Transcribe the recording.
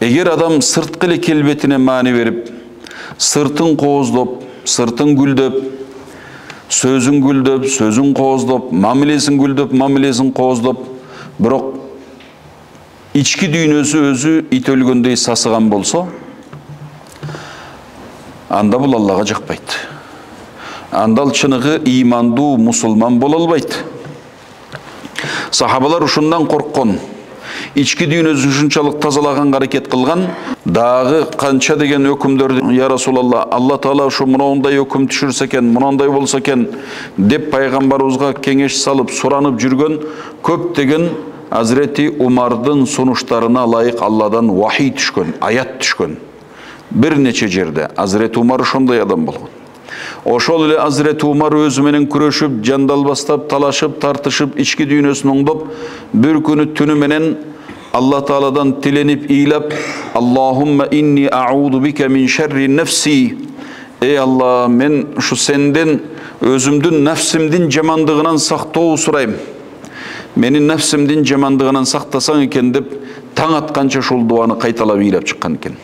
Егер адам сырткы эле келбетине маани берип, сыртын кооздоп, сыртын гүлдөп, сөзүн гүлдөп, сөзүн кооздоп, мамилесин гүлдөп, мамилесин кооздоп, бирок ички дүйнөсү өзү ит өлгөндөй сасыган болсо, анда бул Аллага жакпайт. Анда ал чыныгы имандуу мусулман боло албайт. Сахабалар ушундан корккон. Ички дүйнөсүн ушунчалык тазалаганга аракет кылган, дагы канча деген өкүмдөрдү, я Расулалла, Алла Таала ушу мындай өкүм түшүрсө экен, мындай болсо экен деп пайгамбарыбызга кеңеш салып, суранып жүргөн көптөгөн Азрети Умардын сунуштарына ылайык Алладан вахий түшкөн, аят түшкөн. Бир нече жерде Азрети Умар ошондой адам болгон. Ошол эле Азрети Умар өзү менен күрөшүп, жандалбастап, талашып, тартышып, ички дүйнөсүн оңдоп, бир күнү түнү менен Алла Тааладан тиленип, ыйлап, Аллахумма инни а'уду бика мин шарри нефси. Эй Алла, мен ушу сенден өзүмдүн нефсимдин жамандыгынан сактоо сурайм. Менин нефсимдин жамандыгынан сактасаң экен деп таң атканча ушул дуаны кайталап ыйлап чыккан экен.